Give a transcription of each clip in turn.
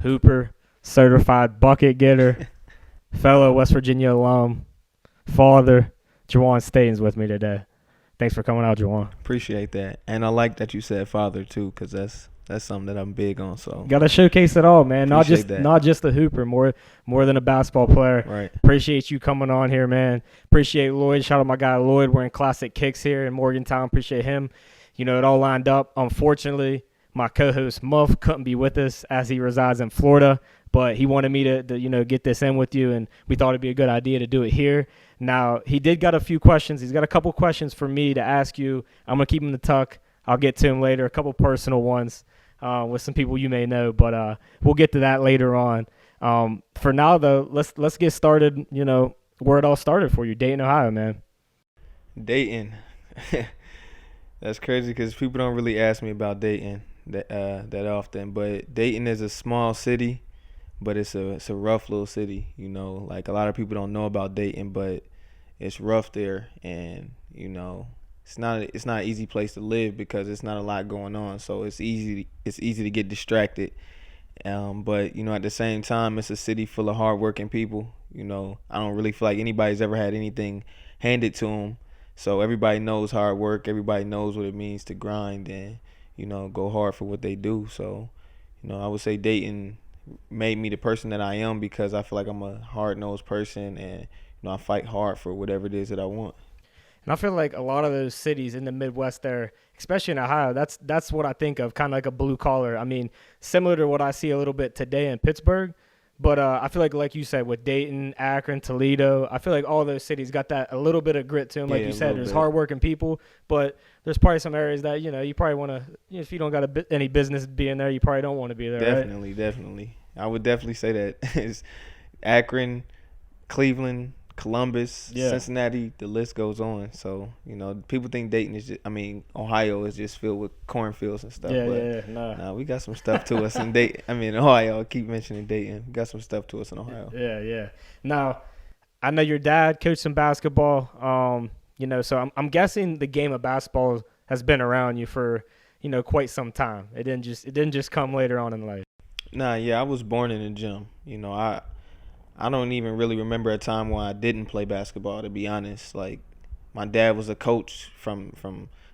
hooper, certified bucket getter, fellow West Virginia alum, father. Juwan Staten's with me today. Thanks for coming out, Juwan. Appreciate that. And I like that you said father too, because that's something that I'm big on. So Got to showcase it all, man. Appreciate Not just a hooper, more than a basketball player. right. Appreciate you coming on here, man. Appreciate Lloyd. Shout out my guy Lloyd wearing classic kicks here in Morgantown. Appreciate him. It all lined up. Unfortunately, my co-host Muff couldn't be with us as he resides in Florida, but he wanted me to get this in with you, and we thought it'd be a good idea to do it here. Now, he did got a few questions. He's got a couple questions for me to ask you. I'm going to keep him to tuck. I'll get to him later, a couple personal ones with some people you may know, but we'll get to that later on. For now, though, let's get started, where it all started for you, Dayton, Ohio, man. Dayton. That's crazy because people don't really ask me about Dayton that often. But Dayton is a small city, but it's a rough little city. Like a lot of people don't know about Dayton, but it's rough there, and it's not an easy place to live because it's not a lot going on. So it's easy to get distracted. But at the same time, it's a city full of hardworking people. I don't really feel like anybody's ever had anything handed to them. So everybody knows hard work. Everybody knows what it means to grind and, go hard for what they do. So, I would say Dayton made me the person that I am because I feel like I'm a hard-nosed person and, I fight hard for whatever it is that I want. And I feel like a lot of those cities in the Midwest there, especially in Ohio, that's what I think of, kind of like a blue collar. I mean, similar to what I see a little bit today in Pittsburgh. But I feel like you said, with Dayton, Akron, Toledo, I feel like all those cities got that a little bit of grit to them. Like you said, there's hardworking people, but there's probably some areas that, you probably want to, if you don't got any business being there, you probably don't want to be there, Definitely, right? Definitely. I would definitely say that. It's Akron, Cleveland, Columbus, Cincinnati, the list goes on. So, people think Dayton is Ohio is just filled with cornfields and stuff. Nah, we got some stuff to us in Dayton. Ohio, I keep mentioning Dayton. We got some stuff to us in Ohio. Yeah. Now, I know your dad coached some basketball, so I'm guessing the game of basketball has been around you for, quite some time. It didn't just come later on in life. Nah, yeah, I was born in the gym. I don't even really remember a time when I didn't play basketball, to be honest. Like, my dad was a coach from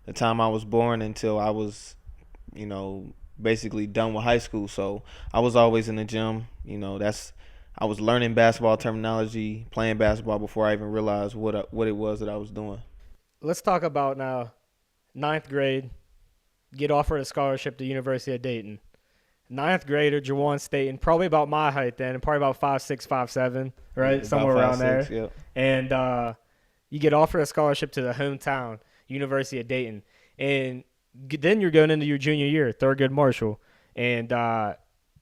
the time I was born until I was, basically done with high school. So I was always in the gym. I was learning basketball terminology, playing basketball before I even realized what it was that I was doing. Let's talk about now, 9th grade, get offered a scholarship to University of Dayton. 9th grader, Juwan Staten, probably about my height then, probably about 5'6", 5'7", right? Yeah, somewhere around 5'6", there. Yep. And you get offered a scholarship to the hometown, University of Dayton. And then you're going into your junior year, Thurgood Marshall. And, I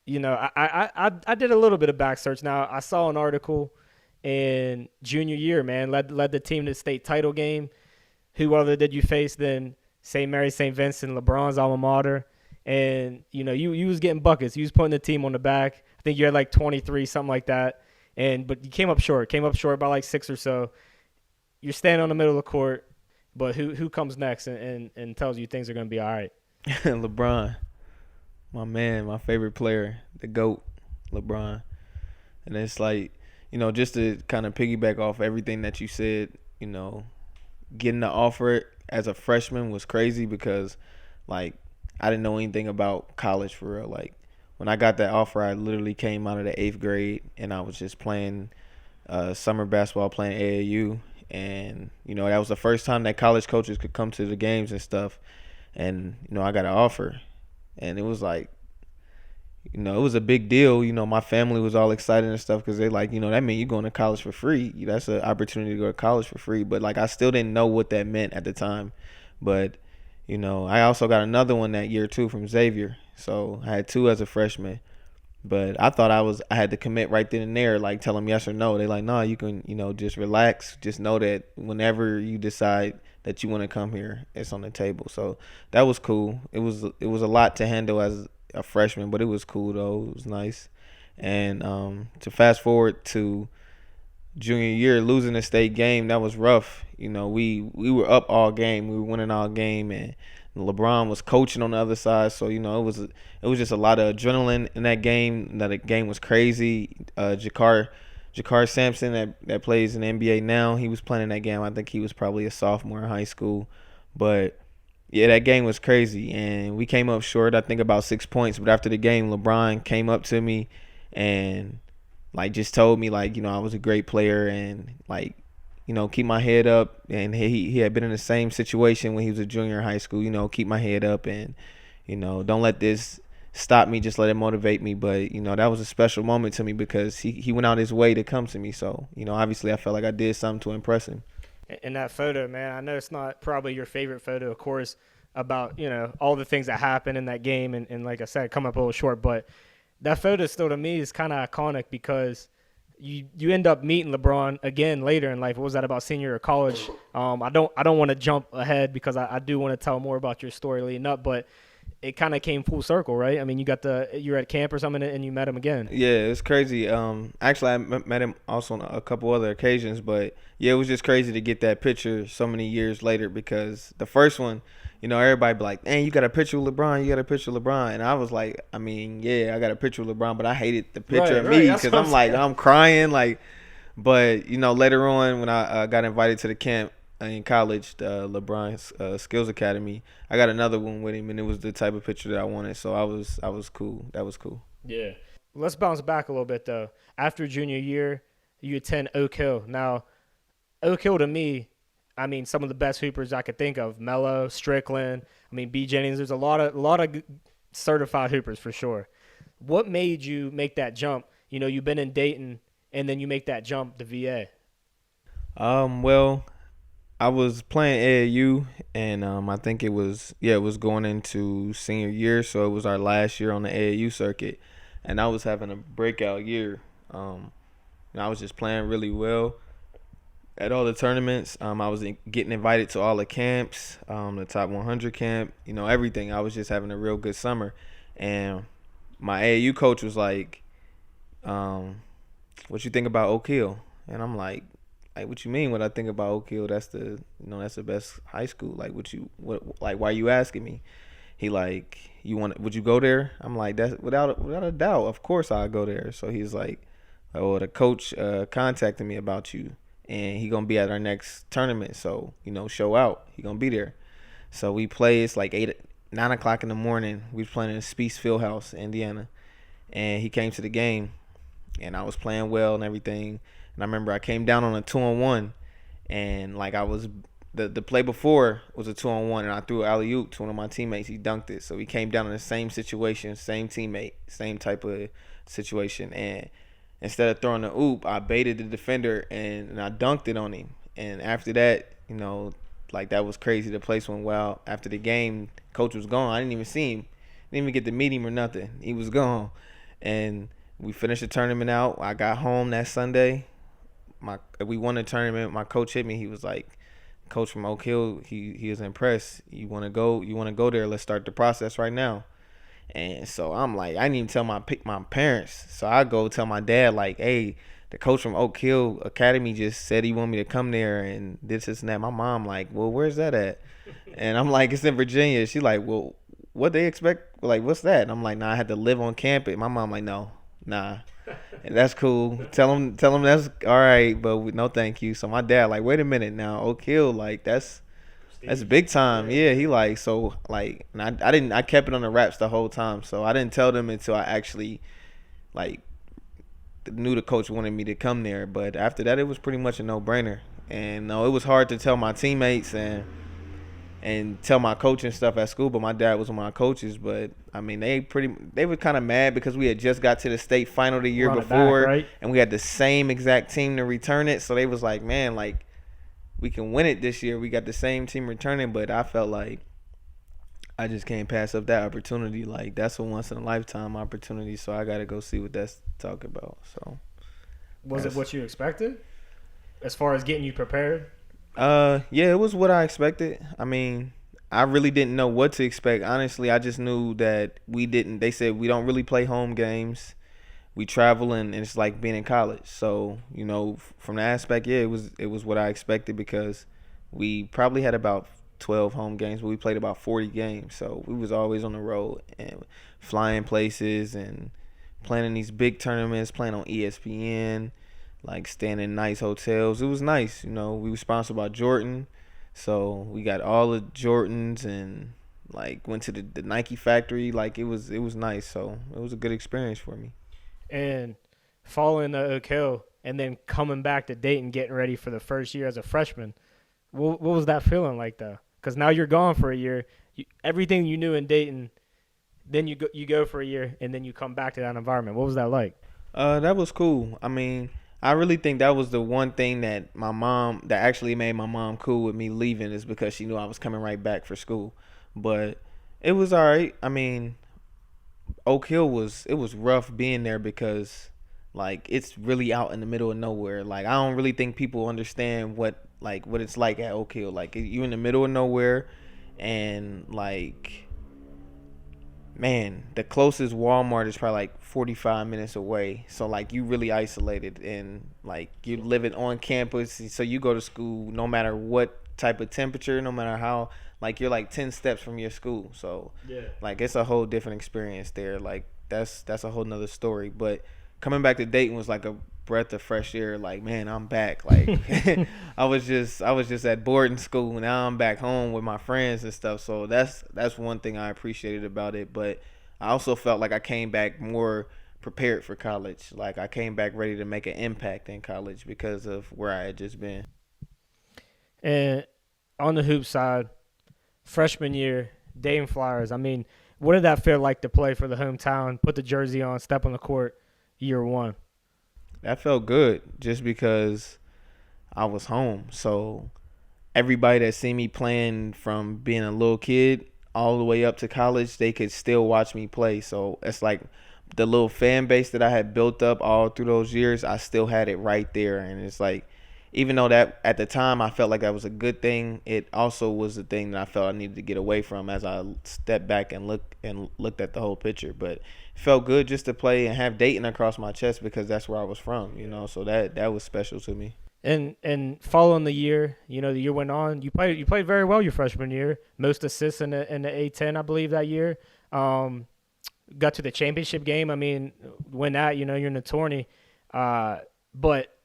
did a little bit of back search. Now, I saw an article in junior year, man, led the team to the state title game. Who other did you face than St. Mary St. Vincent, LeBron's alma mater? And, you was getting buckets. You was putting the team on the back. I think you had like 23, something like that. But you came up short by like 6 or so. You're standing on the middle of the court, but who comes next and tells you things are going to be all right? LeBron, my man, my favorite player, the GOAT, LeBron. And it's like, just to kind of piggyback off everything that you said, getting the offer as a freshman was crazy because, like, I didn't know anything about college for real. Like, when I got that offer, I literally came out of the 8th grade and I was just playing summer basketball, playing AAU. And, that was the first time that college coaches could come to the games and stuff. And, I got an offer. And it was like, it was a big deal. My family was all excited and stuff because they like, that means you're going to college for free. That's an opportunity to go to college for free. But, like, I still didn't know what that meant at the time. But I also got another one that year too from Xavier. So I had 2 as a freshman. But I thought I had to commit right then and there, like tell them yes or no. They like, no, you can, just relax. Just know that whenever you decide that you want to come here, it's on the table. So that was cool. It was a lot to handle as a freshman, but it was cool though. It was nice. And to fast forward to junior year, losing the state game, that was rough. We were up all game, we were winning all game, and LeBron was coaching on the other side. So it was just a lot of adrenaline in that game. That game was crazy. Jakar Sampson that plays in the NBA now, he was playing in that game. I think he was probably a sophomore in high school, but yeah, that game was crazy, and we came up short. I think about 6 points. But after the game, LeBron came up to me and like just told me like I was a great player and like keep my head up. And he had been in the same situation when he was a junior in high school. Keep my head up and don't let this stop me. Just let it motivate me. But that was a special moment to me because he went out his way to come to me. So obviously I felt like I did something to impress him. In that photo, man, I know it's not probably your favorite photo, of course, about all the things that happened in that game, and like I said, come up a little short, but that photo still to me is kind of iconic because you end up meeting LeBron again later in life. What was that, about senior year of college? I don't want to jump ahead because I do want to tell more about your story leading up, but it kind of came full circle, right? I mean, you're at camp or something and you met him again. Yeah, it's crazy. Actually, I met him also on a couple other occasions, but yeah, it was just crazy to get that picture so many years later because the first one, everybody be like, "Man, you got a picture with LeBron? You got a picture with LeBron?" And I was like, I mean, yeah, I got a picture with LeBron, but I hated the picture of me because I'm like, I'm crying, like. But later on when I got invited to the camp in college, the LeBron Skills Academy, I got another one with him, and it was the type of picture that I wanted. So I was cool. That was cool. Yeah. Let's bounce back a little bit though. After junior year, you attend Oak Hill. Now, Oak Hill to me, I mean, some of the best hoopers I could think of: Melo, Strickland. I mean, B Jennings. There's a lot of certified hoopers for sure. What made you make that jump? You've been in Dayton, and then you make that jump to VA. Well, I was playing AAU, and I think it was going into senior year, so it was our last year on the AAU circuit, and I was having a breakout year. And I was just playing really well at all the tournaments. I was getting invited to all the camps, the top 100 camp, everything. I was just having a real good summer, and my AAU coach was like, "What you think about Oak Hill?" And I'm like, what you mean? What I think about Oak Hill? That's the best high school. Like, why are you asking me? He like, would you go there? I'm like, that's without a doubt. Of course I'll go there. So he's like, oh, the coach contacted me about you, and he gonna be at our next tournament. So show out. He gonna be there. So we play. It's like 9 o'clock in the morning. We was playing in the Spiece Fieldhouse, Indiana, and he came to the game, and I was playing well and everything. And I remember I came down on a 2-on-1, and like I was the play before was a 2-on-1, and I threw an alley oop to one of my teammates. He dunked it, so he came down in the same situation, same teammate, same type of situation. And instead of throwing the oop, I baited the defender and I dunked it on him. And after that, like that was crazy. The place went well. After the game, coach was gone. I didn't even see him. Didn't even get to meet him or nothing. He was gone. And we finished the tournament out. I got home that Sunday. We won the tournament. My coach hit me. He was like, "Coach from Oak Hill, he was impressed. You want to go? You want to go there? Let's start the process right now." And so I'm like, I didn't even tell my parents. So I go tell my dad like, "Hey, the coach from Oak Hill Academy just said he want me to come there and this and that." My mom like, "Well, where's that at?" And I'm like, "It's in Virginia." She like, "Well, what they expect? Like, what's that?" And I'm like, "Nah, I had to live on campus." My mom like, "No, nah." And that's cool. Tell him that's all right, but no thank you. So my dad like, wait a minute now, Oak Hill, like that's big time. Yeah, he like, so like, and I kept it on the wraps the whole time. So I didn't tell them until I actually like knew the coach wanted me to come there. But after that, it was pretty much a no brainer. And no, it was hard to tell my teammates and tell my coach and stuff at school, but my dad was one of my coaches. But I mean, they were kind of mad because we had just got to the state final the year before, right? And we had the same exact team to return it. So they was like, man, like we can win it this year. We got the same team returning, but I felt like I just can't pass up that opportunity. Like that's a once in a lifetime opportunity. So I got to go see what that's talking about. So was it what you expected as far as getting you prepared? Yeah, it was what I expected. I mean, I really didn't know what to expect. Honestly, I just knew that they said we don't really play home games. we travel and it's like being in college. So from the aspect, yeah, it was what I expected because we probably had about 12 home games, but we played about 40 games. So we was always on the road and flying places and playing in these big tournaments, playing on ESPN, like staying in nice hotels. It was nice. We were sponsored by Jordan, so we got all the Jordans and like went to the Nike factory. Like it was nice. So it was a good experience for me. And following the Oak Hill and then coming back to Dayton, getting ready for the first year as a freshman. What was that feeling like though? Because now you're gone for a year. Everything you knew in Dayton, then you go for a year, and then you come back to that environment. What was that like? That was cool. I mean, I really think that was the one thing that actually made my mom cool with me leaving is because she knew I was coming right back for school. But it was all right. I mean, Oak Hill it was rough being there because like it's really out in the middle of nowhere. Like I don't really think people understand what it's like at Oak Hill. Like you in the middle of nowhere and like man, the closest Walmart is probably like 45 minutes away. So like you really isolated and like you living on campus. So you go to school no matter what type of temperature, no matter how like you're like 10 steps from your school. So Yeah. like it's a whole different experience there. Like that's a whole nother story. But coming back to Dayton was like a breath of fresh air. Like man, I'm back. Like I was just at boarding school. Now I'm back home with my friends and stuff. So that's one thing I appreciated about it. But I also felt like I came back more prepared for college. Like I came back ready to make an impact in college because of where I had just been. And on the hoop side, freshman year, Dayton Flyers. I mean, what did that feel like to play for the hometown, put the jersey on, step on the court, year one? That felt good just because I was home. So everybody that seen me playing from being a little kid all the way up to college, they could still watch me play. So it's like the little fan base that I had built up all through those years, I still had it right there. And it's like, even though that at the time I felt like that was a good thing, it also was the thing that I felt I needed to get away from as I stepped back and looked at the whole picture. But it felt good just to play and have Dayton across my chest because that's where I was from. So that was special to me. And following the year, the year went on. You played very well your freshman year. Most assists in the A10, I believe, that year. Got to the championship game. I mean, win that. You're in the tourney. But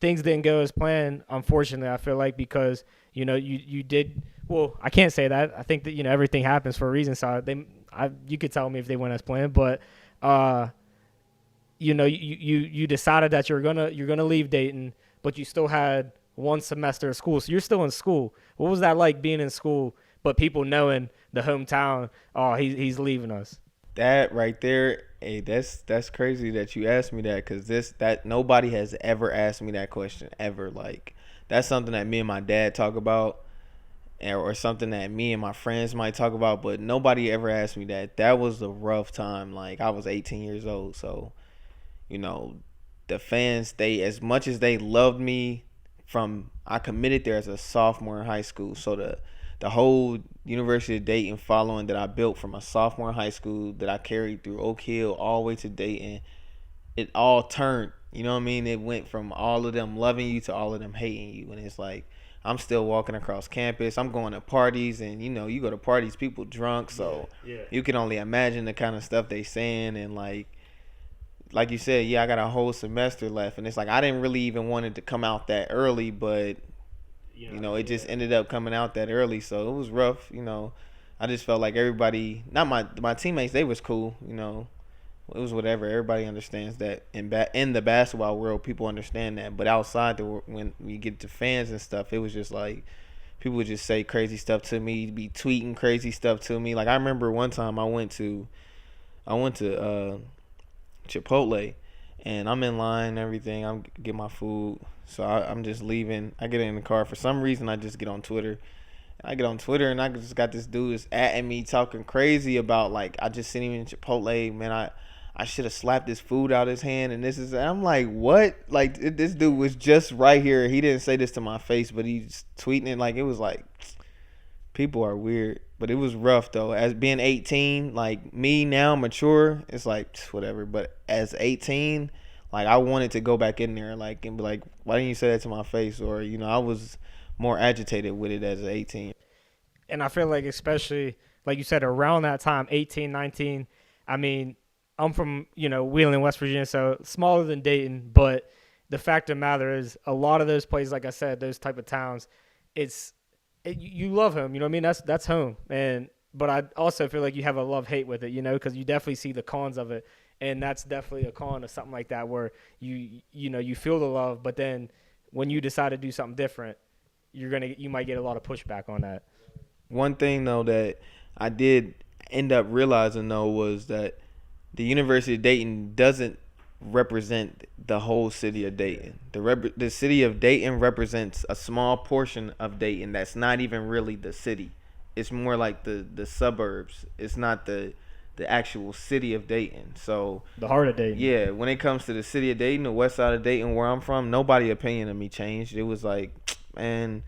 things didn't go as planned. Unfortunately, I feel like because you did well. I can't say that. I think that everything happens for a reason. So you could tell me if they went as planned, but you decided that you're gonna leave Dayton, but you still had one semester of school, so you're still in school. What was that like being in school, but people knowing the hometown? Oh, he's leaving us. That right there, hey, that's crazy that you asked me that because that nobody has ever asked me that question ever. Like that's something that me and my dad talk about, or something that me and my friends might talk about, but nobody ever asked me that. That was a rough time. Like I was 18 years old, so you know, the fans, they as much as they loved me from I committed there as a sophomore in high school. So the whole University of Dayton following that I built from a sophomore in high school that I carried through Oak Hill all the way to Dayton, it all turned. You know what I mean? It went from all of them loving you to all of them hating you. And it's like I'm still walking across campus. I'm going to parties, and you go to parties, people drunk, so Yeah. you can only imagine the kind of stuff they saying. And like you said, yeah, I got a whole semester left, and it's like I didn't really even want it to come out that early, but it just ended up coming out that early, so it was rough. I just felt like everybody, not my teammates, they was cool. It was whatever. Everybody understands that in the basketball world, people understand that, but outside when you get to fans and stuff, it was just like people would just say crazy stuff to me, be tweeting crazy stuff to me. Like I remember one time I went to Chipotle, and I'm in line and everything. I'm get my food, so I'm just leaving. I get in the car. For some reason, I just get on Twitter. I get on Twitter, and I just got this dude is at me talking crazy about like I just seen him in Chipotle. Man, I should have slapped his food out his hand, and this is. I'm like, what? Like this dude was just right here. He didn't say this to my face, but he's tweeting it like it was like. People are weird, but it was rough though. As being 18, like me now, mature, it's like whatever. But as 18, like I wanted to go back in there, like and be like, why didn't you say that to my face? Or I was more agitated with it as an 18. And I feel like, especially like you said, around that time, 18, 19. I mean, I'm from Wheeling, West Virginia, so smaller than Dayton. But the fact of the matter is, a lot of those places, like I said, those type of towns, you love home. You know what I mean? That's home. And but I also feel like you have a love hate with it. Because you definitely see the cons of it, and that's definitely a con of something like that where you feel the love, but then when you decide to do something different, you might get a lot of pushback on that. One thing though that I did end up realizing though was that the University of Dayton doesn't represent the whole city of Dayton. The city of Dayton represents a small portion of Dayton that's not even really the city. It's more like the suburbs. It's not the actual city of Dayton. So The heart of Dayton. yeah, when it comes to the city of Dayton, the west side of Dayton where I'm from, nobody opinion of me changed. It was like, man,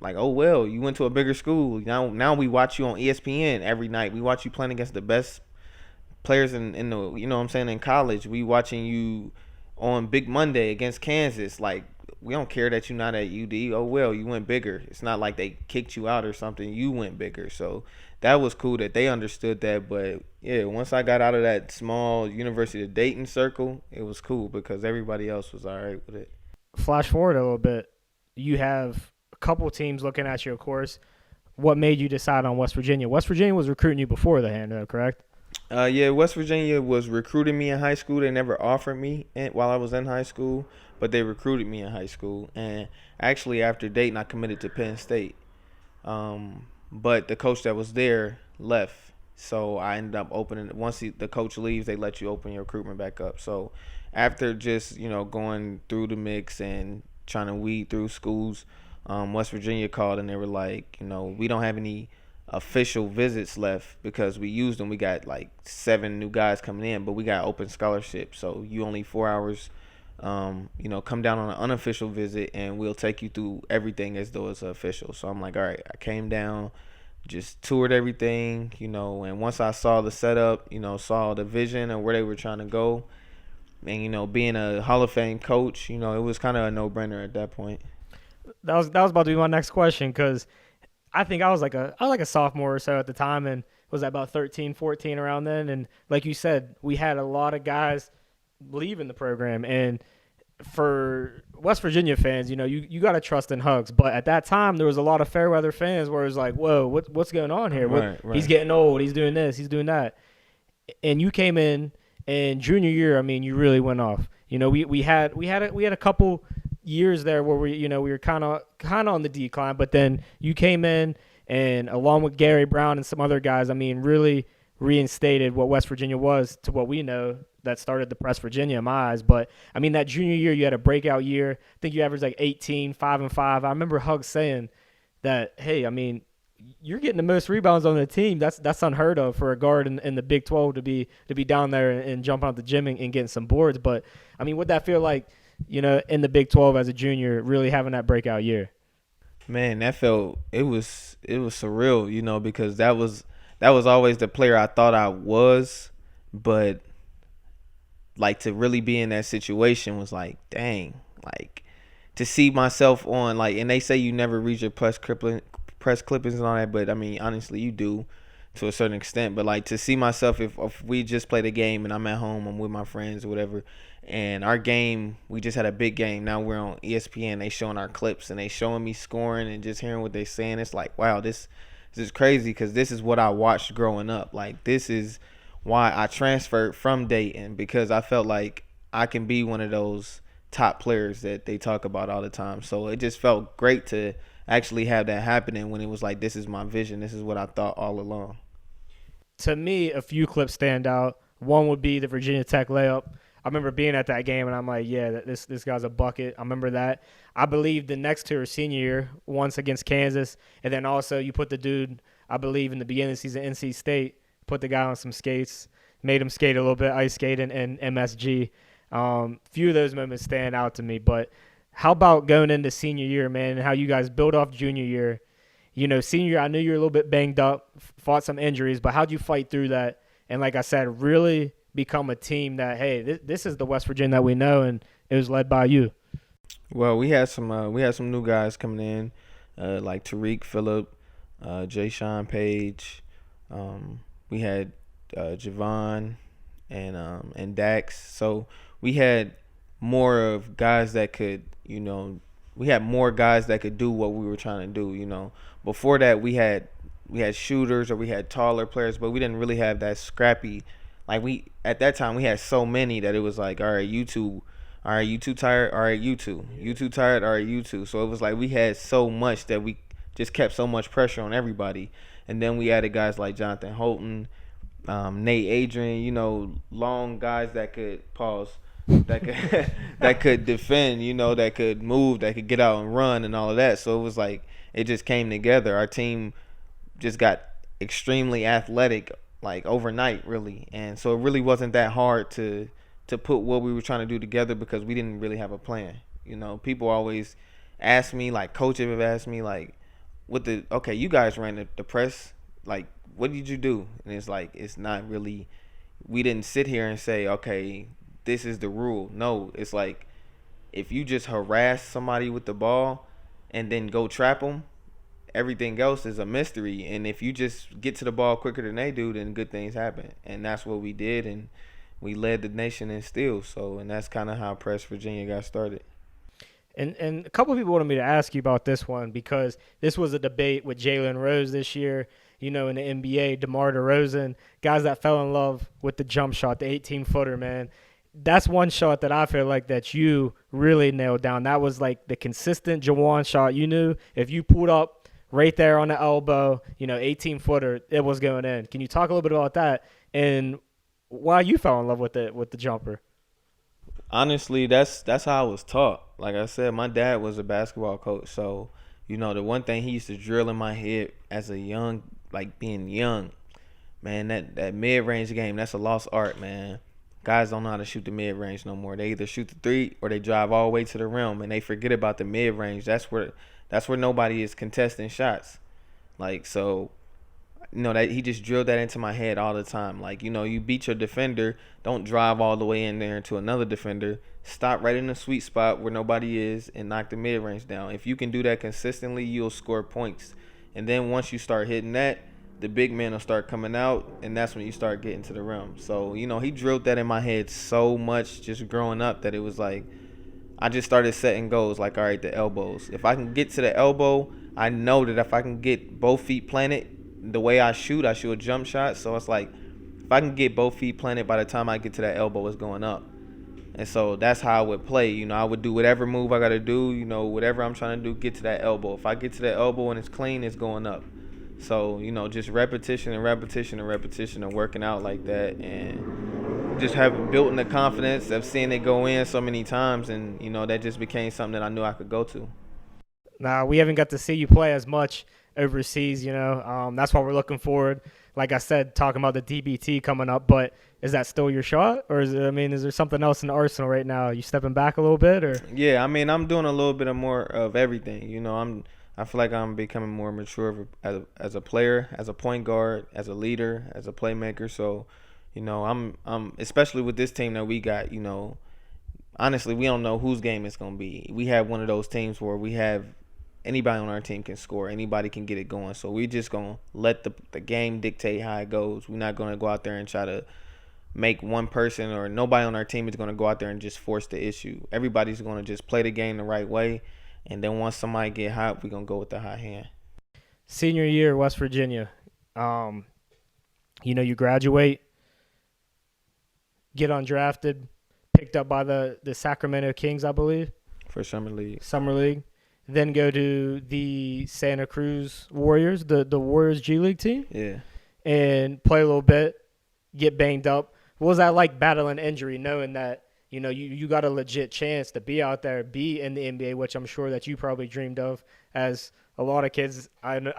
like, oh well, you went to a bigger school. Now we watch you on ESPN every night. We watch you playing against the best players in the what I'm saying, in college. We watching you on Big Monday against Kansas. Like, we don't care that you're not at UD. Oh well, you went bigger. It's not like they kicked you out or something. You went bigger. So that was cool that they understood that. But yeah, once I got out of that small University of Dayton circle, it was cool because everybody else was all right with it. Flash forward a little bit. You have a couple teams looking at you, of course. What made you decide on West Virginia? West Virginia was recruiting you before the hand, though, correct? Yeah, West Virginia was recruiting me in high school. They never offered me while I was in high school, but they recruited me in high school. And actually, after Dayton, I committed to Penn State. But the coach that was there left, so I ended up opening. Once the coach leaves, they let you open your recruitment back up. So after just going through the mix and trying to weed through schools, West Virginia called and they were like, we don't have any official visits left because we used them. We got like 7 new guys coming in, but we got open scholarship. So you only 4 hours, come down on an unofficial visit and we'll take you through everything as though it's official. So I'm like, all right, I came down, just toured everything, and once I saw the setup, saw the vision and where they were trying to go, and, being a Hall of Fame coach, it was kind of a no-brainer at that point. That was about to be my next question because I think I was like a sophomore or so at the time, and was about 13, 14 around then. And like you said, we had a lot of guys leaving the program. And for West Virginia fans, you got to trust in Hugs. But at that time, there was a lot of Fairweather fans where it was like, whoa, what's going on here? Right. He's getting old. He's doing this. He's doing that. And you came in, and junior year, I mean, you really went off. We had a couple years there where we were kind of on the decline, but then you came in and along with Gary Brown and some other guys, I mean, really reinstated what West Virginia was to what we know that started to press Virginia in my eyes. But I mean, that junior year, you had a breakout year. I think you averaged like 18, 5-5. I remember Huggs saying that, hey, I mean, you're getting the most rebounds on the team. That's unheard of for a guard in the Big 12 to be down there and jumping out the gym and getting some boards. But I mean, what'd that feel like, in the Big 12 as a junior, really having that breakout year? Man, it was surreal, because that was always the player I thought I was, but like to really be in that situation was like, dang, like to see myself on like, and they say you never read your press clippings and all that, but I mean, honestly, you do to a certain extent. But like to see myself, if we just played a game and I'm at home, I'm with my friends or whatever, and our game, we just had a big game. Now we're on ESPN. They showing our clips and they showing me scoring and just hearing what they saying. It's like, wow, this is crazy because this is what I watched growing up. Like this is why I transferred from Dayton, because I felt like I can be one of those top players that they talk about all the time. So it just felt great to actually have that happening when it was like, this is my vision. This is what I thought all along. To me, a few clips stand out. One would be the Virginia Tech layup. I remember being at that game, and I'm like, yeah, this guy's a bucket. I remember that. I believe the next two are senior year, once against Kansas, and then also you put the dude, I believe, in the beginning of the season, NC State, put the guy on some skates, made him skate a little bit, ice skating, and MSG. Few of those moments stand out to me. But how about going into senior year, man, and how you guys build off junior year? Senior year, I knew you were a little bit banged up, fought some injuries, but how'd you fight through that? And like I said, really become a team that, hey, this is the West Virginia that we know, and it was led by you. Well, we had some new guys coming in, like Tariq Phillip, Jay Sean Page. We had Javon and Dax. So we had more of guys that could, we had more guys that could do what we were trying to do. Before that we had shooters or we had taller players, but we didn't really have that scrappy. Like we at that time we had so many that it was like, all right, you two. All right, you too tired. All right, you two. You too tired. All right, you two. So it was like we had so much that we just kept so much pressure on everybody. And then we added guys like Jonathan Holton, Nate Adrian. Long guys that could pause, that could that could defend. That could move, that could get out and run and all of that. So it was like it just came together. Our team just got extremely athletic, like overnight, really. And so it really wasn't that hard to put what we were trying to do together because we didn't really have a plan. People always ask me, like coaches have asked me, like, okay, you guys ran the press, like, what did you do? And it's like, it's not really, we didn't sit here and say, okay, this is the rule. No, it's like, if you just harass somebody with the ball and then go trap them, everything else is a mystery. And if you just get to the ball quicker than they do, then good things happen. And that's what we did. And we led the nation in steals. And that's kind of how Press Virginia got started. And a couple of people wanted me to ask you about this one because this was a debate with Jalen Rose this year, in the NBA, DeMar DeRozan, guys that fell in love with the jump shot, the 18-footer, man. That's one shot that I feel like that you really nailed down. That was like the consistent Juwan shot. You knew if you pulled up right there on the elbow, 18-footer, it was going in. Can you talk a little bit about that and why you fell in love with the jumper? Honestly, that's how I was taught. Like I said, my dad was a basketball coach, so the one thing he used to drill in my head as a young, like being young, man, that mid range game, that's a lost art, man. Guys don't know how to shoot the mid range no more. They either shoot the three or they drive all the way to the rim, and they forget about the mid range. That's where nobody is contesting shots. Like so. That he just drilled that into my head all the time. Like, you beat your defender, don't drive all the way in there into another defender. Stop right in the sweet spot where nobody is and knock the mid-range down. If you can do that consistently, you'll score points. And then once you start hitting that, the big men will start coming out, and that's when you start getting to the rim. So, he drilled that in my head so much just growing up that it was like I just started setting goals like, all right, the elbows. If I can get to the elbow, I know that if I can get both feet planted, the way I shoot a jump shot. So it's like if I can get both feet planted, by the time I get to that elbow, it's going up. And so that's how I would play. I would do whatever move I got to do, whatever I'm trying to do, get to that elbow. If I get to that elbow and it's clean, it's going up. So, just repetition and repetition and repetition and working out like that, and just having built in the confidence of seeing it go in so many times. And, that just became something that I knew I could go to. Nah, we haven't got to see you play as much overseas, that's why we're looking forward. Like I said, talking about the DBT coming up, but is that still your shot, or is there something else in the arsenal right now? Are you stepping back a little bit, or? Yeah, I'm doing a little bit of more of everything. I feel like I'm becoming more mature as a player, as a point guard, as a leader, as a playmaker. So, I'm especially with this team that we got. Honestly, we don't know whose game it's gonna be. We have one of those teams where we have anybody on our team can score. Anybody can get it going. So we just going to let the game dictate how it goes. We're not going to go out there and try to make one person, or nobody on our team is going to go out there and just force the issue. Everybody's going to just play the game the right way. And then once somebody get hot, we're going to go with the hot hand. Senior year, West Virginia. You graduate, get undrafted, picked up by the Sacramento Kings, I believe. For Summer League. Then go to the Santa Cruz Warriors, the Warriors G League team. Yeah. And play a little bit, get banged up. What was that like battling injury, knowing that, you got a legit chance to be out there, be in the NBA, which I'm sure that you probably dreamed of, as a lot of kids. I know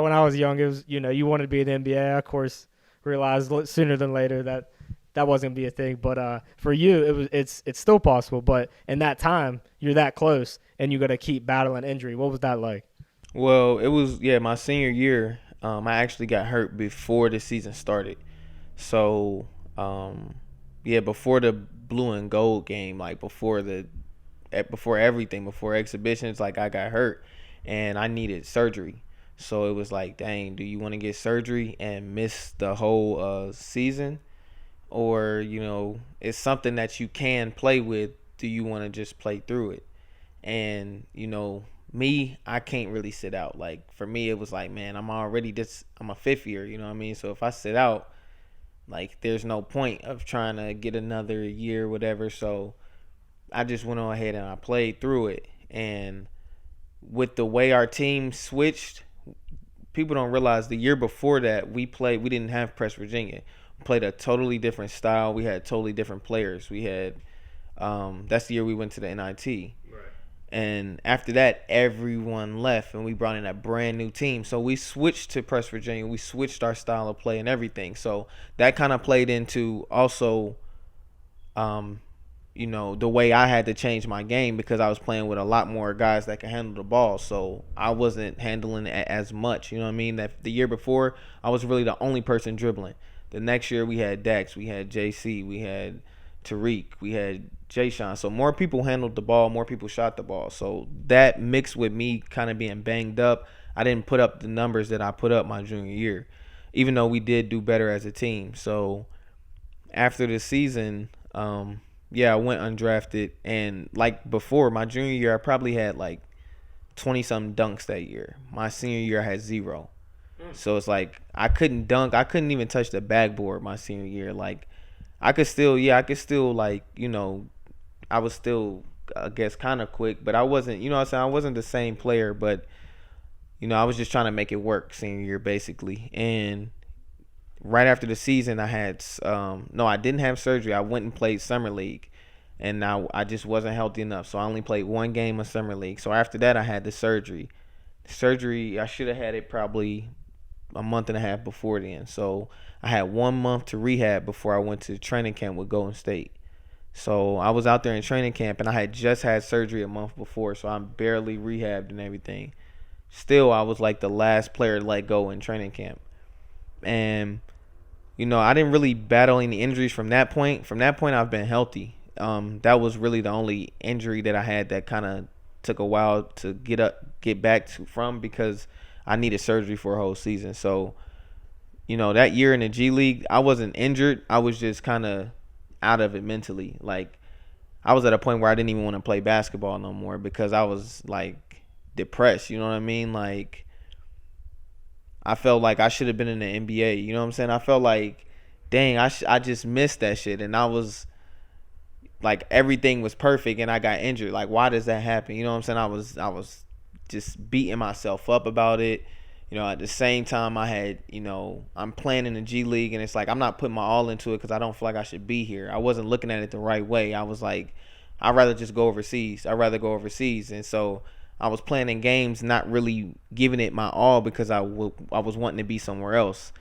when I was young, it was, you wanted to be in the NBA. I, of course, realized sooner than later that wasn't going to be a thing. But for you, it's still possible. But in that time, you're that close, and you got to keep battling injury. What was that like? Well, it was my senior year. I actually got hurt before the season started. So, before the blue and gold game, like before everything, before exhibitions, like I got hurt and I needed surgery. So it was like, dang, do you want to get surgery and miss the whole season, or it's something that you can play with? Do you want to just play through it? And me, I can't really sit out. Like for me, it was like, man, I'm a fifth year, you know what I mean? So if I sit out, like there's no point of trying to get another year, whatever. So I just went on ahead and I played through it. And with the way our team switched, people don't realize the year before that we didn't have Press Virginia. We played a totally different style. We had totally different players. We had that's the year we went to the NIT. Right. And after that, everyone left, and we brought in a brand new team. So we switched to Press Virginia. We switched our style of play and everything. So that kind of played into also, um, the way I had to change my game because I was playing with a lot more guys that can handle the ball. So I wasn't handling it as much. You know what I mean? That the year before, I was really the only person dribbling. The next year, we had Dex, we had JC, we had Tariq, we had Jay Sean. So more people handled the ball, more people shot the ball. So that mixed with me kind of being banged up, I didn't put up the numbers that I put up my junior year, even though we did do better as a team. So after the season, I went undrafted, and like before my junior year, I probably had like 20 something dunks that year. My senior year, I had zero. So it's like I couldn't dunk. I couldn't even touch the backboard my senior year. Like I could still like I was still I guess kind of quick, but I wasn't. You know what I'm saying? I wasn't the same player, but I was just trying to make it work senior year basically. And right after the season, I had no, I didn't have surgery. I went and played summer league, and now I just wasn't healthy enough, so I only played one game of summer league. So after that, I had the surgery. Surgery, I should have had it probably a month and a half before then. So I had 1 month to rehab before I went to training camp with Golden State. So I was out there in training camp, and I had just had surgery a month before, so I'm barely rehabbed and everything. Still, I was like the last player to let go in training camp. And I didn't really battle any injuries from that point. From that point, I've been healthy. That was really the only injury that I had that kind of took a while to get back to from because I needed surgery for a whole season. So, that year in the G League, I wasn't injured. I was just kind of out of it mentally. Like, I was at a point where I didn't even want to play basketball no more because I was like depressed. You know what I mean? Like, I felt like I should have been in the NBA. You know what I'm saying? I felt like, dang, I just missed that shit. And I was like, everything was perfect and I got injured. Like, why does that happen? You know what I'm saying? I was just beating myself up about it. At the same time, I had, I'm playing in the G League, and it's like I'm not putting my all into it because I don't feel like I should be here. I wasn't looking at it the right way. I was like, I'd rather just go overseas. I'd rather go overseas. And so I was playing in games, not really giving it my all because I was wanting to be somewhere else.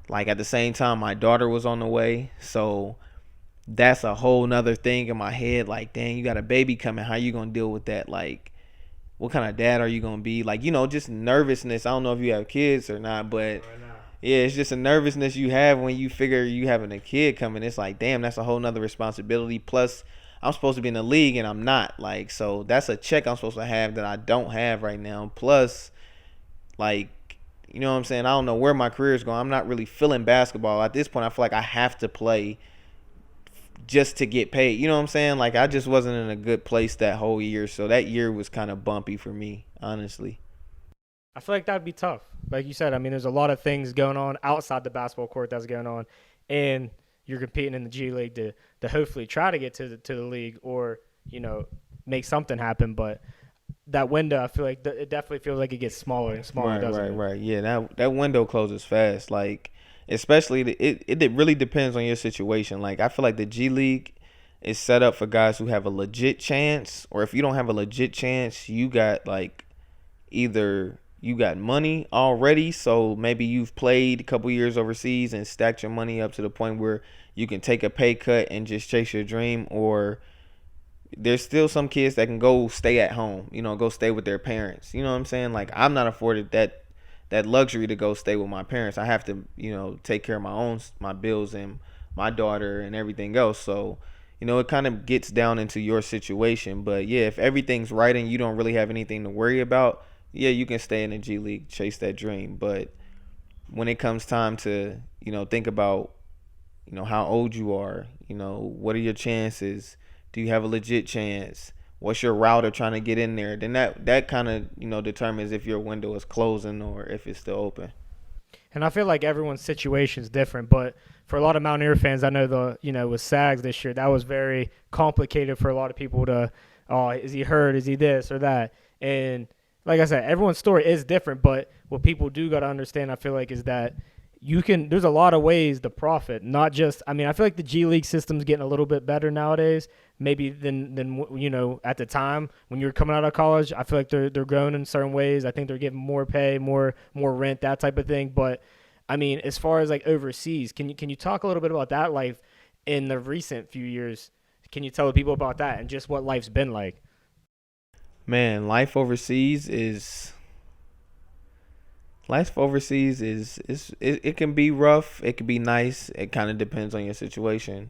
Like at the same time, my daughter was on the way, so that's a whole nother thing in my head. Like, dang, you got a baby coming. How you gonna deal with that? Like, what kind of dad are you gonna be? Like, just nervousness. I don't know if you have kids or not, but yeah, it's just a nervousness you have when you figure you having a kid coming. It's like, damn, that's a whole nother responsibility. Plus, I'm supposed to be in the league and I'm not. Like, so that's a check I'm supposed to have that I don't have right now. Plus, like, you know what I'm saying? I don't know where my career is going. I'm not really feeling basketball. At this point, I feel like I have to play just to get paid. You know what I'm saying? Like, I just wasn't in a good place that whole year. So that year was kind of bumpy for me, honestly. I feel like that'd be tough. Like you said, I mean, there's a lot of things going on outside the basketball court that's going on, and you're competing in the G League to hopefully try to get to the league or make something happen. But that window, I feel like it definitely feels like it gets smaller and smaller. Right, doesn't right, it? right. Yeah, that window closes fast. Like, especially it really depends on your situation. Like, I feel like the G League is set up for guys who have a legit chance, or if you don't have a legit chance, you got like either you got money already, so maybe you've played a couple years overseas and stacked your money up to the point where you can take a pay cut and just chase your dream, or there's still some kids that can go stay at home, go stay with their parents. You know what I'm saying? Like, I'm not afforded that luxury to go stay with my parents. I have to, take care of my bills and my daughter and everything else. So, it kind of gets down into your situation. But yeah, if everything's right and you don't really have anything to worry about, yeah, you can stay in the G League, chase that dream. But when it comes time to, think about, how old you are, what are your chances? Do you have a legit chance? What's your route of trying to get in there? Then that kind of, determines if your window is closing or if it's still open. And I feel like everyone's situation is different, but for a lot of Mountaineer fans, I know with Sags this year, that was very complicated for a lot of people to, oh, is he hurt? Is he this or that? And like I said, everyone's story is different, but what people do got to understand, I feel like, is that there's a lot of ways to profit, not just, I mean, I feel like the G League system's getting a little bit better nowadays, maybe than at the time when you're coming out of college. I feel like they're growing in certain ways. I think they're getting more pay, more rent, that type of thing. But I mean, as far as like overseas, can you talk a little bit about that life in the recent few years? Can you tell the people about that and just what life's been like? Man, life overseas is it can be rough, it can be nice. It kind of depends on your situation.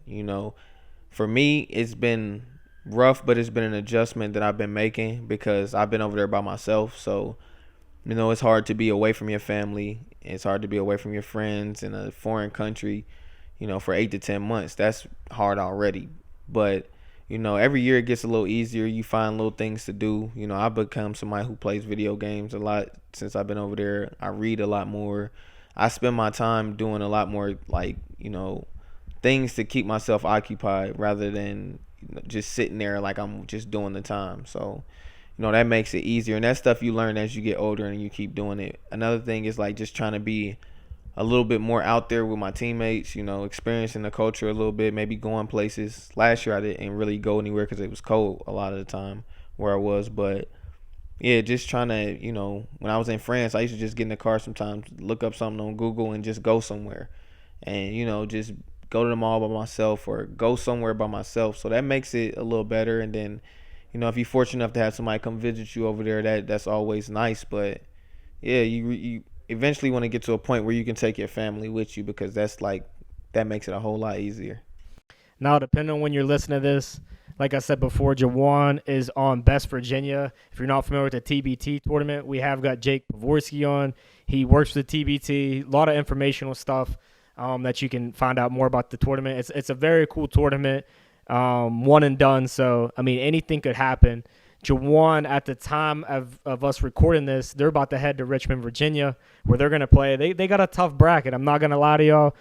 For me, it's been rough, but it's been an adjustment that I've been making because I've been over there by myself. So, it's hard to be away from your family. It's hard to be away from your friends in a foreign country, for 8 to 10 months. That's hard already. But, every year it gets a little easier. You find little things to do. I've become somebody who plays video games a lot since I've been over there. I read a lot more. I spend my time doing a lot more, like, things to keep myself occupied rather than just sitting there like I'm just doing the time. So, that makes it easier. And that stuff you learn as you get older and you keep doing it. Another thing is like just trying to be a little bit more out there with my teammates, experiencing the culture a little bit, maybe going places. Last year I didn't really go anywhere because it was cold a lot of the time where I was. But yeah, just trying to, when I was in France, I used to just get in the car sometimes, look up something on Google and just go somewhere. And, just go to the mall by myself or go somewhere by myself. So that makes it a little better. And then, if you're fortunate enough to have somebody come visit you over there, that's always nice. But yeah, you eventually want to get to a point where you can take your family with you because that makes it a whole lot easier. Now, depending on when you're listening to this, like I said before, Juwan is on Best Virginia. If you're not familiar with the TBT tournament, we have got Jake Pavorsky on. He works with the TBT. A lot of informational stuff that you can find out more about the tournament. It's a very cool tournament, one and done. So, I mean, anything could happen. Juwan, at the time of us recording this, they're about to head to Richmond, Virginia, where they're going to play. They got a tough bracket. I'm not going to lie to y'all.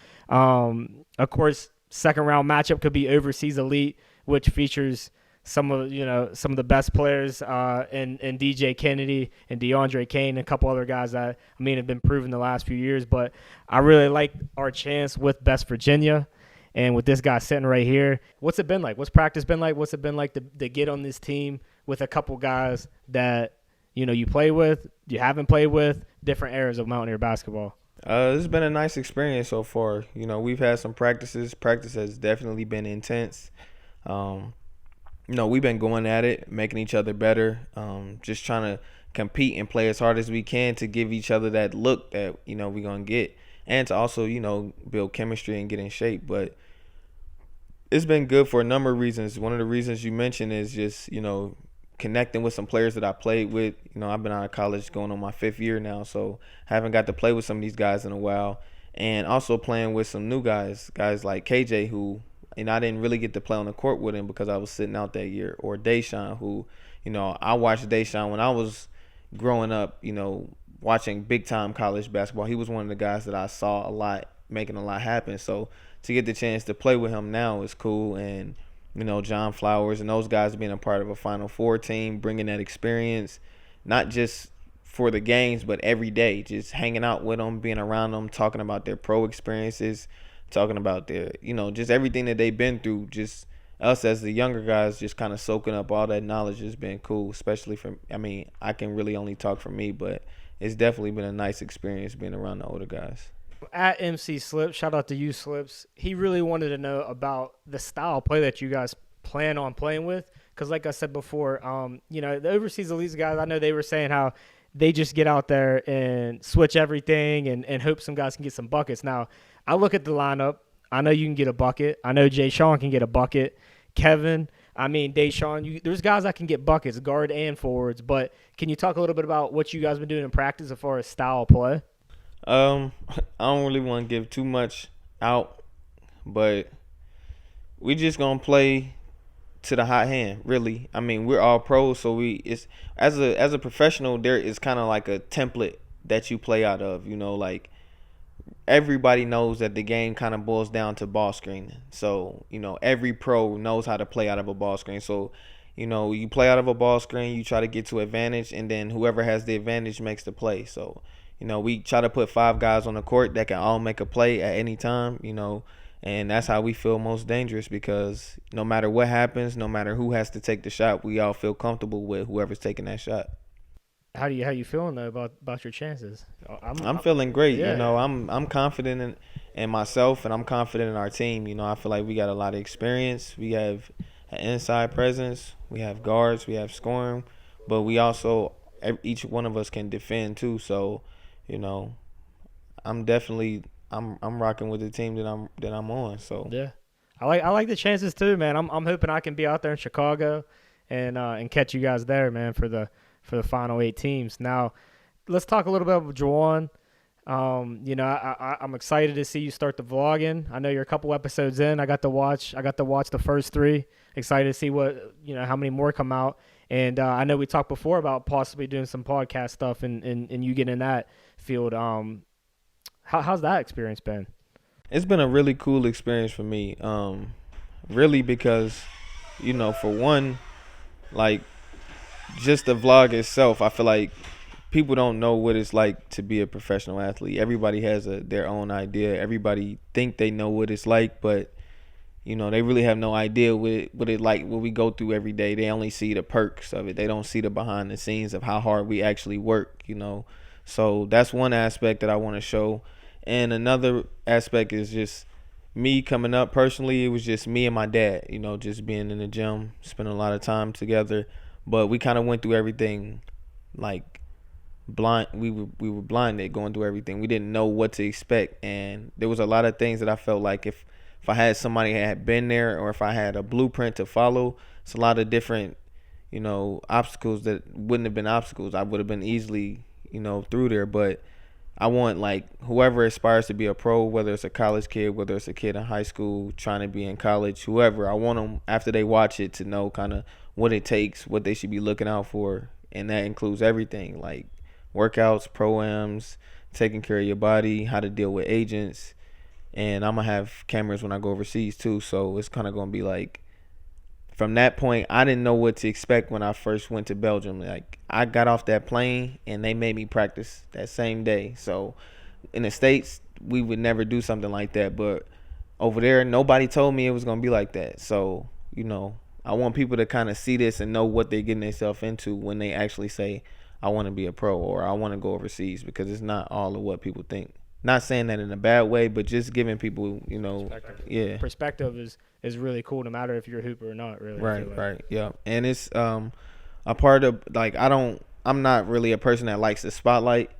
Of course, second round matchup could be Overseas Elite, which features some of the best players in DJ Kennedy and DeAndre Kane and a couple other guys that have been proven the last few years. But I really like our chance with Best Virginia. And with this guy sitting right here, what's it been like? What's practice been like? What's it been like to get on this team with a couple guys that you play with, you haven't played with, different eras of Mountaineer basketball? It's been a nice experience so far. We've had some practices. Practice has definitely been intense. We've been going at it, making each other better, just trying to compete and play as hard as we can to give each other that look that, we're going to get. And to also, build chemistry and get in shape. But it's been good for a number of reasons. One of the reasons you mentioned is just, connecting with some players that I played with. I've been out of college going on my 5th year now, so I haven't got to play with some of these guys in a while. And also playing with some new guys like KJ, who, I didn't really get to play on the court with him because I was sitting out that year. Or Dayshawn, who, I watched Dayshawn when I was growing up, watching big-time college basketball. He was one of the guys that I saw a lot, making a lot happen. So to get the chance to play with him now is cool. And, John Flowers and those guys being a part of a Final Four team, bringing that experience, not just for the games, but every day, just hanging out with them, being around them, talking about their pro experiences, talking about their, just everything that they've been through. Just us as the younger guys, just kind of soaking up all that knowledge has been cool, especially I can really only talk for me, but it's definitely been a nice experience being around the older guys. At MC Slips, shout out to you, Slips. He really wanted to know about the style of play that you guys plan on playing with, because like I said before, the overseas elites guys, I know they were saying how they just get out there and switch everything and hope some guys can get some buckets. Now, I look at the lineup. I know you can get a bucket. I know Jay Sean can get a bucket. Kevin, I mean, Deshaun, there's guys that can get buckets, guard and forwards. But can you talk a little bit about what you guys been doing in practice as far as style of play? I don't really want to give too much out, but we just gonna play to the hot hand, really. I mean, we're all pros, so it's as a professional, there is kind of like a template that you play out of. Like everybody knows that the game kind of boils down to ball screening. So every pro knows how to play out of a ball screen. So you play out of a ball screen, you try to get to advantage, and then whoever has the advantage makes the play. So we try to put 5 guys on the court that can all make a play at any time. And that's how we feel most dangerous, because no matter what happens, no matter who has to take the shot, we all feel comfortable with whoever's taking that shot. How you feeling though about your chances? I'm feeling great. Yeah. I'm confident in myself, and I'm confident in our team. I feel like we got a lot of experience. We have an inside presence. We have guards. We have scoring, but we also, each one of us can defend too. So, I'm definitely I'm rocking with the team that I'm on. So yeah, I like the chances too, man. I'm hoping I can be out there in Chicago and catch you guys there, man, for the final 8 teams. Now, let's talk a little bit about Juwan. I'm excited to see you start the vlogging. I know you're a couple episodes in. I got to watch the first 3. Excited to see how many more come out. And I know we talked before about possibly doing some podcast stuff and you getting in that field. How's that experience been? It's been a really cool experience for me. Really, because for one, like, just the vlog itself, I feel like people don't know what it's like to be a professional athlete. Everybody has their own idea. Everybody think they know what it's like, but they really have no idea what we go through every day. They only see the perks of it. They don't see the behind the scenes of how hard we actually work. So that's one aspect that I want to show. And another aspect is just me coming up personally. It was just me and my dad, just being in the gym, spending a lot of time together. But we kind of went through everything like blind. We were blinded going through everything. We didn't know what to expect, and there was a lot of things that I felt like if I had somebody that had been there, or if I had a blueprint to follow, it's a lot of different obstacles that wouldn't have been obstacles. I would have been easily through there. But I want, like, whoever aspires to be a pro, whether it's a college kid, whether it's a kid in high school trying to be in college, whoever, I want them, after they watch it, to know kind of what it takes, what they should be looking out for. And that includes everything, like workouts, pro-ams, taking care of your body, how to deal with agents. And I'm going to have cameras when I go overseas too. So it's kind of going to be like, from that point, I didn't know what to expect when I first went to Belgium. Like, I got off that plane and they made me practice that same day. So in the States, we would never do something like that. But over there, nobody told me it was going to be like that. So, I want people to kind of see this and know what they're getting themselves into when they actually say, I want to be a pro, or I want to go overseas, because it's not all of what people think. Not saying that in a bad way, but just giving people, Perspective is really cool, no matter if you're a hooper or not, really. Right, yeah. And it's a part of, like, I'm not really a person that likes the spotlight.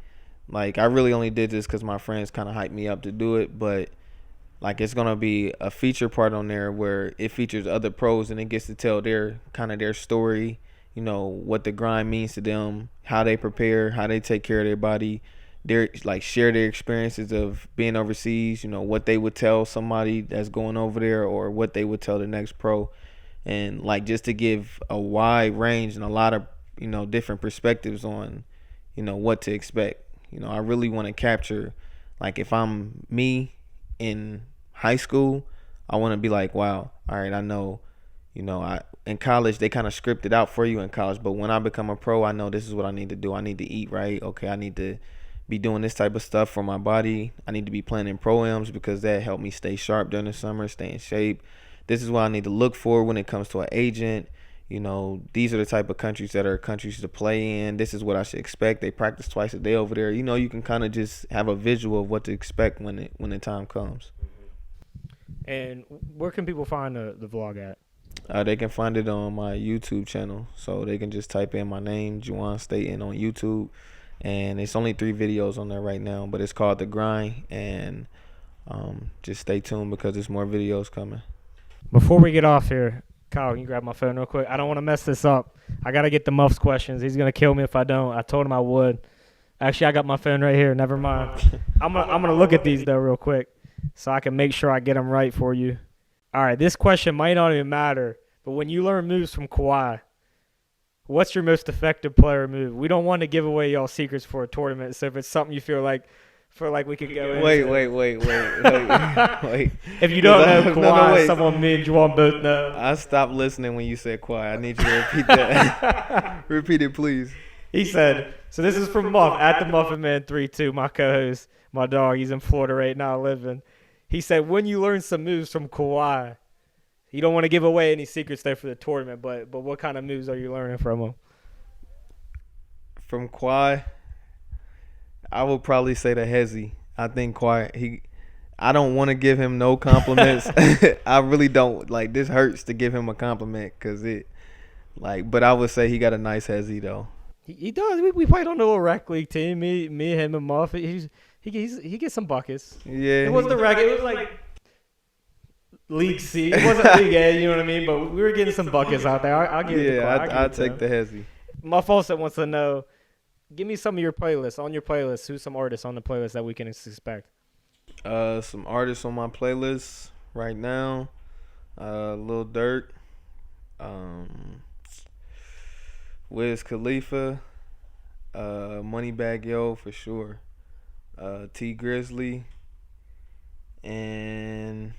Like, I really only did this because my friends kind of hyped me up to do it, but, like, it's going to be a feature part on there where it features other pros and it gets to tell their story, what the grind means to them, how they prepare, how they take care of their body. Share their experiences of being overseas, what they would tell somebody that's going over there, or what they would tell the next pro. And, like, just to give a wide range and a lot of different perspectives on what to expect. I really want to capture, like, if I'm me in high school, I want to be like, wow, all right, I know, in college they kind of script it out for you in college, but when I become a pro, I know this is what I need to do. I need to eat right. Okay, I need to be doing this type of stuff for my body. I need to be playing in pro-ams because that helped me stay sharp during the summer, stay in shape. This is what I need to look for when it comes to an agent. These are the type of countries that are countries to play in. This is what I should expect. They practice twice a day over there. You can kind of just have a visual of what to expect when the time comes. And where can people find the vlog at? They can find it on my YouTube channel, so they can just type in my name, Juwan Staten, on YouTube, and it's only 3 videos on there right now, but it's called The Grind, and just stay tuned because there's more videos coming. Before we get off here, Kyle, can you grab my phone real quick? I don't want to mess this up. I got to get the Muffs questions. He's going to kill me if I don't. I told him I would. Actually, I got my phone right here. Never mind. I'm gonna look at these, though, real quick so I can make sure I get them right for you. All right, this question might not even matter, but when you learn moves from Kawhi, what's your most effective player move? We don't want to give away y'all secrets for a tournament, so if it's something you feel like we could go into. Wait. If you don't know Kawhi, wait. someone me and Juwan both know. I stopped listening when you said quiet. I need you to repeat that. Repeat it, please. He said, so this is from Muff, at the Muffin Man 32, my co-host, my dog. He's in Florida right now living. He said, when you learn some moves from Kawhi, you don't want to give away any secrets there for the tournament, but what kind of moves are you learning from him? From Kawhi, I would probably say the hezzy. I think Kawhi, I don't want to give him no compliments. I really don't. Like, this hurts to give him a compliment because but I would say he got a nice hezzy though. He does. We played on the little rec league team. Me, him, and Muff. He gets some buckets. Yeah. It wasn't the rec. It was like League C. It wasn't League A. You know what I mean? But we were getting some buckets out there. I'll give it. Yeah, I'll take the hezzy. Muff also wants to know, give me some of your playlists. On your playlist, who's some artists on the playlist that we can expect? Some artists on my playlist right now. Lil Durk. Wiz Khalifa, Moneybagg Yo for sure, T Grizzly, and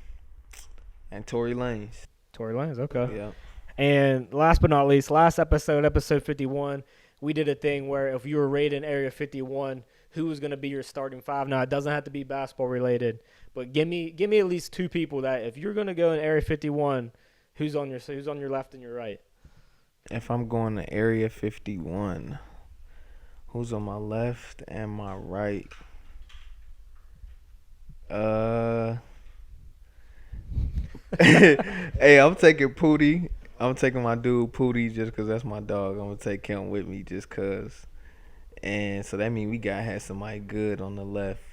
Tory Lanez. Tory Lanez, okay. Yeah. And last but not least, last episode 51, we did a thing where if you were rated in Area 51, who was going to be your starting five? Now, it doesn't have to be basketball related, but give me at least 2 people that if you're going to go in Area 51, who's on your left and your right? If I'm going to Area 51, who's on my left and my right? Hey, I'm taking Pootie. I'm taking my dude Pootie just because that's my dog. I'm going to take him with me just because. And so that means we got to have somebody good on the left.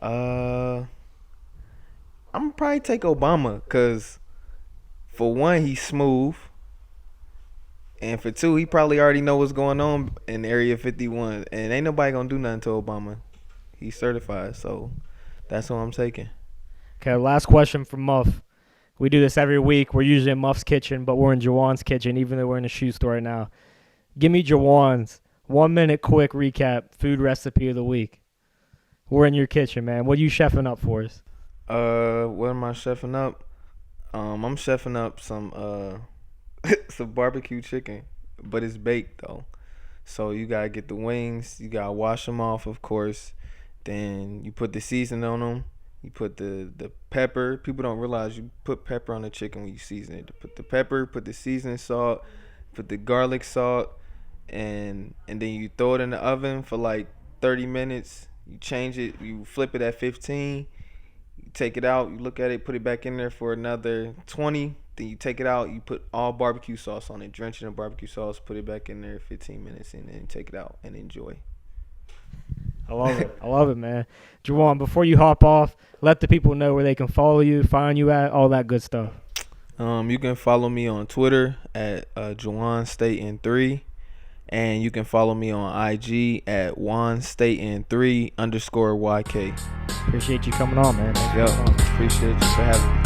I'm going to probably take Obama because, for one, he's smooth. And for 2, he probably already know what's going on in Area 51. And ain't nobody going to do nothing to Obama. He's certified, so that's what I'm taking. Okay, last question from Muff. We do this every week. We're usually in Muff's kitchen, but we're in Jawan's kitchen, even though we're in a shoe store right now. Give me Jawan's 1-minute quick recap food recipe of the week. We're in your kitchen, man. What are you chefing up for us? What am I chefing up? I'm chefing up some some barbecue chicken, but it's baked though. So you gotta get the wings. You gotta wash them off, of course. Then you put the seasoning on them. You put the pepper. People don't realize you put pepper on the chicken when you season it. Put the pepper, put the seasoning salt, put the garlic salt, and then you throw it in the oven for like 30 minutes. You change it. You flip it at 15. You take it out. You look at it. Put it back in there for another 20. Then you take it out. You put all barbecue sauce on it. Drench it in barbecue sauce. Put it back in there 15 minutes, and then take it out and enjoy. I love it, man. Juwan, before you hop off, let the people know where they can follow you, find you at, all that good stuff. You can follow me on Twitter at Juwan Staten 3, and you can follow me on IG at Juwan Staten 3 _YK. Appreciate you coming on, man. Appreciate you for having me.